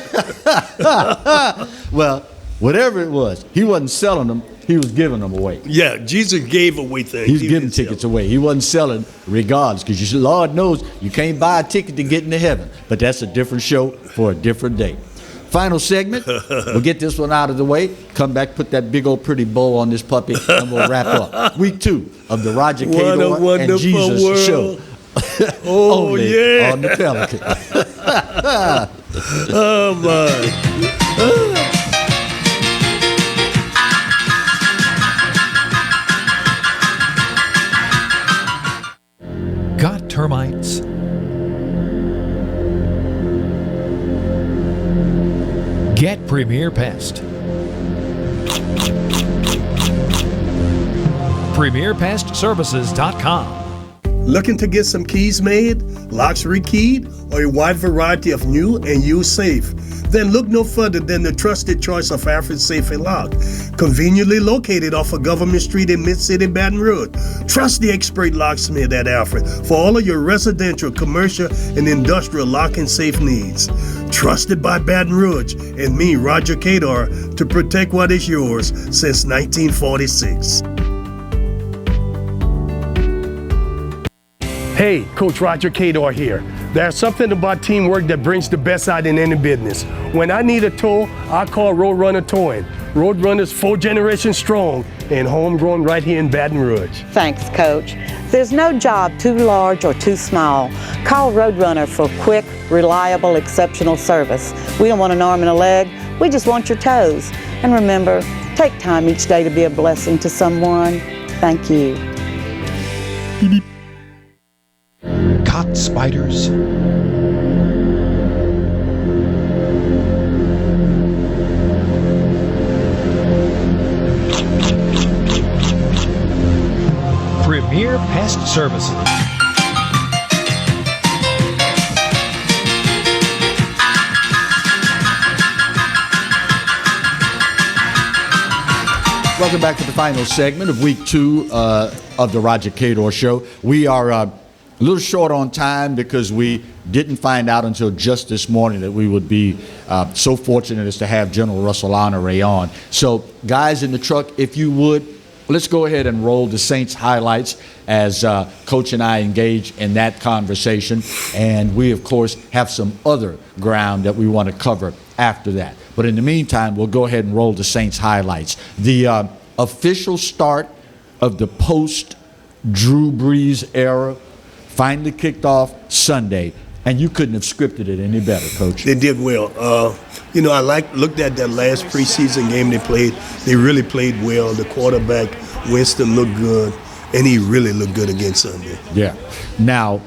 Well, whatever it was, he wasn't selling them. He was giving them away. Yeah, Jesus gave away things. He was giving tickets away. He wasn't selling regardless, because Lord knows you can't buy a ticket to get into heaven. But that's a different show for a different day. Final segment. We'll get this one out of the way. Come back, put that big old pretty bow on this puppy, and we'll wrap up. Week 2 of the Roger Cador and Jesus world. Show. Oh, only yeah. on the Pelican. Oh, my. Got termites? Get Premier Pest. PremierPestServices.com. Looking to get some keys made, locks rekeyed, or a wide variety of new and used safe? Then look no further than the trusted choice of Alfred Safe and Lock. Conveniently located off of Government Street in Mid-City, Baton Rouge. Trust the expert locksmith at Alfred for all of your residential, commercial, and industrial lock and safe needs. Trusted by Baton Rouge and me, Roger Cador, to protect what is yours since 1946. Hey, Coach Roger Cador here. There's something about teamwork that brings the best out in any business. When I need a tow, I call Roadrunner Towing. Roadrunner's 4 generations strong and homegrown right here in Baton Rouge. Thanks, Coach. There's no job too large or too small. Call Roadrunner for quick, reliable, exceptional service. We don't want an arm and a leg. We just want your toes. And remember, take time each day to be a blessing to someone. Thank you. Caught spiders? Premier Pest Services. Welcome back to the final segment of week 2 of the Roger Cador Show. We are a little short on time because we didn't find out until just this morning that we would be so fortunate as to have General Russell Honore on. So, guys in the truck, if you would, let's go ahead and roll the Saints highlights as Coach and I engage in that conversation. And we, of course, have some other ground that we want to cover after that. But in the meantime, we'll go ahead and roll the Saints highlights. The official start of the post-Drew Brees era finally kicked off Sunday, and you couldn't have scripted it any better, Coach. They did well. I looked at that last preseason game they played. They really played well. The quarterback, Winston, looked good, and he really looked good again Sunday. Yeah. Now,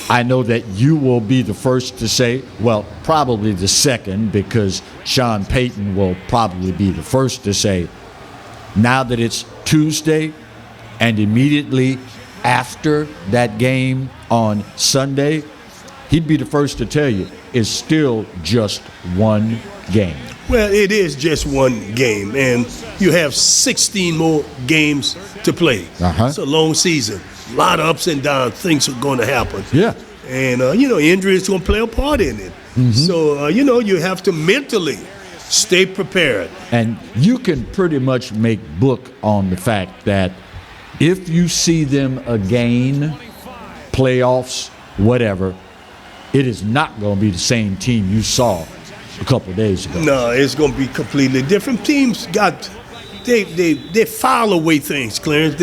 I know that you will be the first to say, well, probably the second, because Sean Payton will probably be the first to say, now that it's Tuesday and immediately after that game on Sunday, he'd be the first to tell you it's still just one game. Well, it is just one game, and you have 16 more games to play. It's a long season. A lot of ups and downs. Things are going to happen. Yeah. And, injury is going to play a part in it. So, you have to mentally stay prepared. And you can pretty much make book on the fact that if you see them again, playoffs, whatever, it is not going to be the same team you saw a couple of days ago. No, it's going to be completely different. Teams they file away things, Clarence.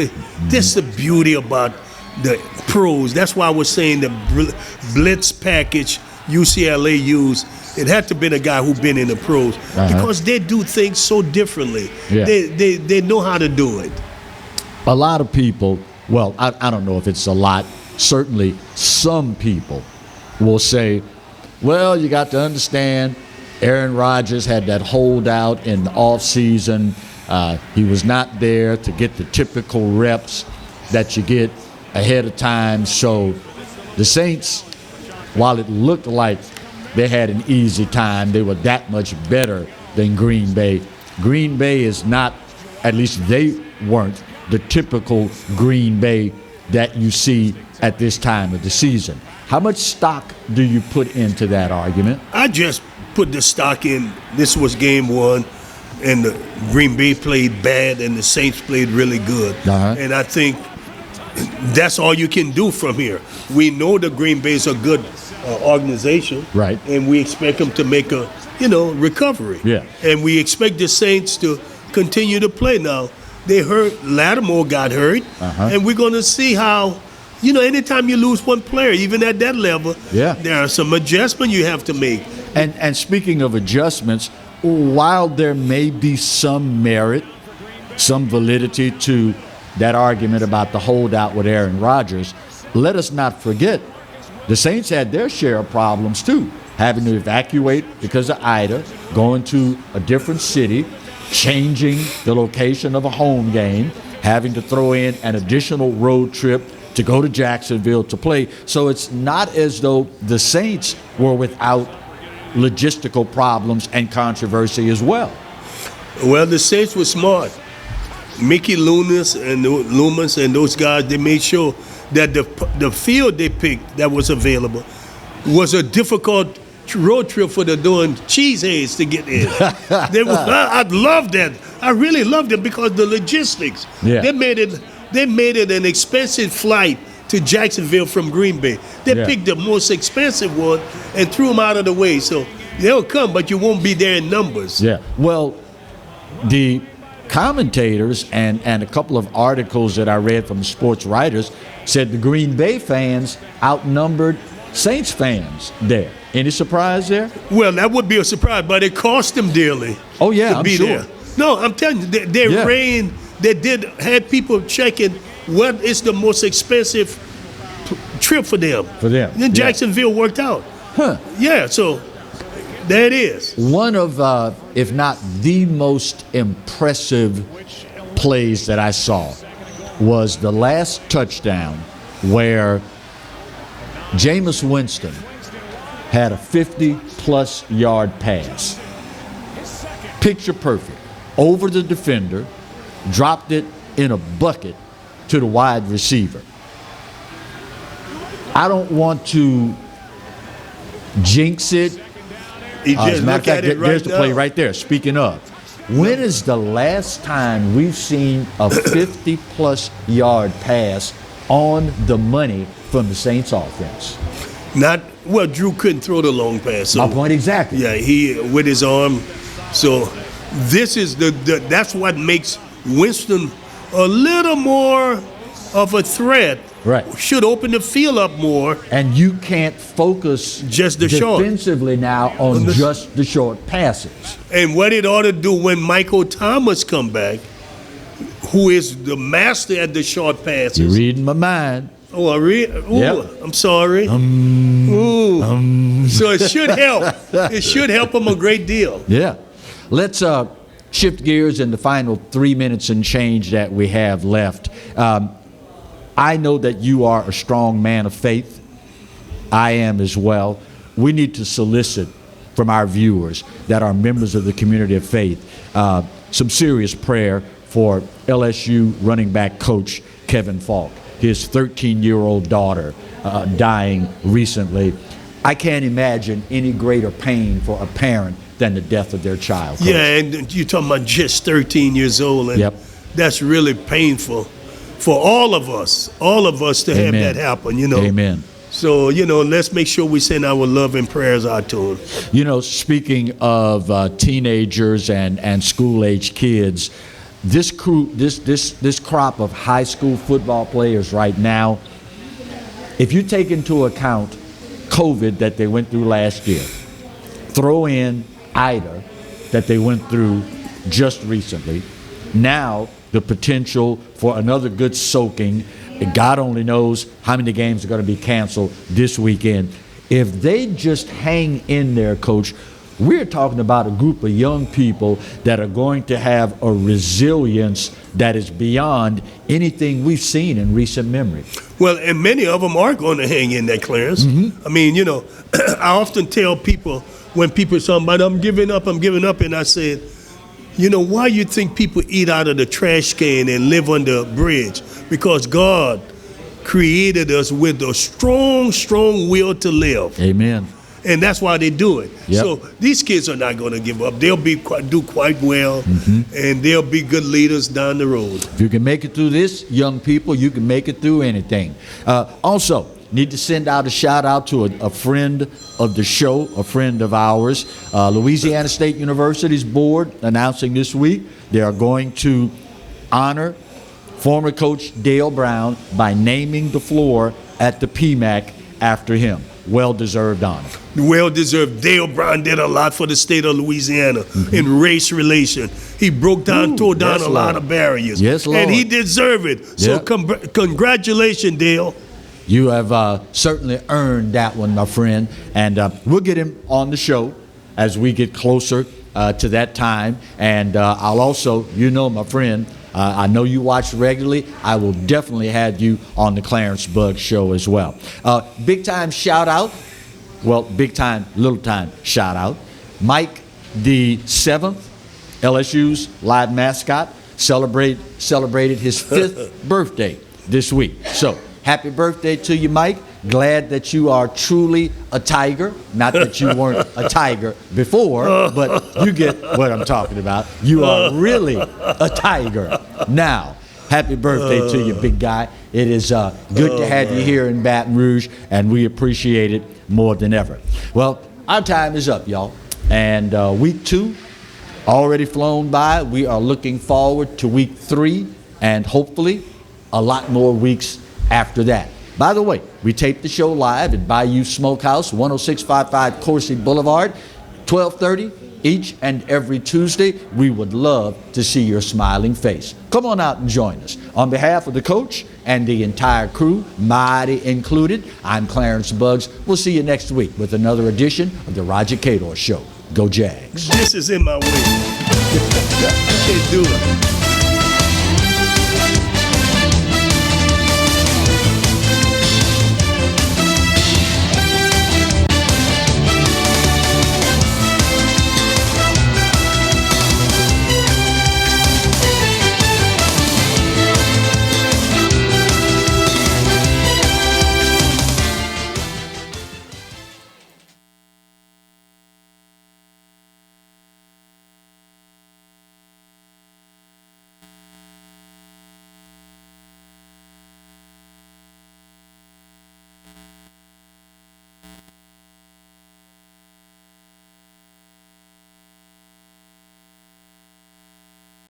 That's the beauty about the pros. That's why I was saying the blitz package UCLA used. It had to have been a guy who's been in the pros because they do things so differently. Yeah. They know how to do it. A lot of people, well, I don't know if it's a lot, certainly some people will say, well, you got to understand Aaron Rodgers had that holdout in the offseason. He was not there to get the typical reps that you get ahead of time. So the Saints, while it looked like they had an easy time, they were that much better than Green Bay. Green Bay is not, at least they weren't, the typical Green Bay that you see at this time of the season. How much stock do you put into that argument? I just put the stock in. This was game one, and the Green Bay played bad, and the Saints played really good. And I think that's all you can do from here. We know the Green Bay's a good organization, right? And we expect them to make a, recovery. Yeah. And we expect the Saints to continue to play. Now, they hurt. Lattimore got hurt, and we're going to see how. Anytime you lose one player, even at that level, there are some adjustments you have to make. And speaking of adjustments, while there may be some merit, some validity to that argument about the holdout with Aaron Rodgers, let us not forget the Saints had their share of problems too, having to evacuate because of Ida, going to a different city, changing the location of a home game, having to throw in an additional road trip to go to Jacksonville to play. So it's not as though the Saints were without logistical problems and controversy as well. Well, the Saints were smart. Mickey Loomis and those guys, they made sure that the field they picked that was available was a difficult road trip for the doing cheeseheads to get in. I love that. I really loved it because the logistics. Yeah. They made it an expensive flight to Jacksonville from Green Bay. They picked the most expensive one and threw them out of the way. So they'll come, but you won't be there in numbers. Yeah. Well, the commentators and a couple of articles that I read from sports writers said the Green Bay fans outnumbered Saints fans there. Any surprise there? Well, that would be a surprise, but it cost them dearly. Oh, yeah, to be I'm sure. there. No, I'm telling you, they ran. They had people checking what is the most expensive trip for them. Then Jacksonville worked out. Yeah, so there it is. One of, if not the most impressive plays that I saw was the last touchdown where Jameis Winston had a 50-plus yard pass. Picture perfect. Over the defender, dropped it in a bucket to the wide receiver. I don't want to jinx it. As a matter of fact, there's the play right there. Speaking of, when is the last time we've seen a 50-plus yard pass on the money from the Saints offense? Drew couldn't throw the long pass. So, my point exactly. Yeah, he with his arm. So this is that's what makes Winston a little more of a threat Right. should open the field up more. And you can't focus just the short defensively now on just the short passes. And what it ought to do when Michael Thomas come back, who is the master at the short passes. You're reading my mind. Oh, I read. Ooh, Yep. I'm sorry. So it should help. It should help him a great deal. Yeah. Let's shift gears in the final 3 minutes and change that we have left. I know that you are a strong man of faith. I am as well. We need to solicit from our viewers that are members of the community of faith some serious prayer for LSU running back coach Kevin Falk, his 13-year-old daughter dying recently. I can't imagine any greater pain for a parent than the death of their child. Coach. Yeah, and you're talking about just 13 years old, and that's really painful for all of us to have that happen, you know. Amen. So, you know, let's make sure we send our love and prayers out to him. You know, speaking of teenagers and school-age kids, this crop of high school football players right now, if you take into account COVID that they went through last year, throw in Ida that they went through just recently, now the potential for another good soaking. God only knows how many games are going to be canceled this weekend. If they just hang in there, Coach, we're talking about a group of young people that are going to have a resilience that is beyond anything we've seen in recent memory. Well, and many of them are going to hang in there, Clarence. I mean, you know, I often tell people when people are talking about, I'm giving up, and I said, you know, why you think people eat out of the trash can and live under a bridge? Because God created us with a strong, strong will to live. Amen. And that's why they do it. Yep. So these kids are not going to give up. They'll do quite well, and they'll be good leaders down the road. If you can make it through this, young people, you can make it through anything. Also, need to send out a shout out to a friend of the show, a friend of ours. Louisiana State University's board announcing this week they are going to honor former coach Dale Brown by naming the floor at the PMAC after him. Well-deserved honor. Well-deserved. Dale Brown did a lot for the state of Louisiana in race relation. He broke down, tore down a lot of barriers. Yes, Lord. And he deserved it. So congratulations, Dale. You have certainly earned that one, my friend. And we'll get him on the show as we get closer to that time. And I'll also, you know, my friend, I know you watch regularly. I will definitely have you on the Clarence Bugg Show as well. Big time shout out. Well, big time, little time shout out. Mike the 7th, LSU's live mascot, celebrated his 5th birthday this week. So happy birthday to you, Mike. Glad that you are truly a tiger. Not that you weren't a tiger before, but you get what I'm talking about. You are really a tiger now. Happy birthday to you, big guy. It is good to have you here in Baton Rouge, and we appreciate it more than ever. Well, our time is up, y'all. And week 2 already flown by. We are looking forward to week 3 and hopefully a lot more weeks after that. By the way, we tape the show live at Bayou Smokehouse, 10655 Coursey Boulevard, 12:30 each and every Tuesday. We would love to see your smiling face. Come on out and join us. On behalf of the coach and the entire crew, Mighty included, I'm Clarence Buggs. We'll see you next week with another edition of the Roger Cador Show. Go Jags. This is in my way. I can't do it.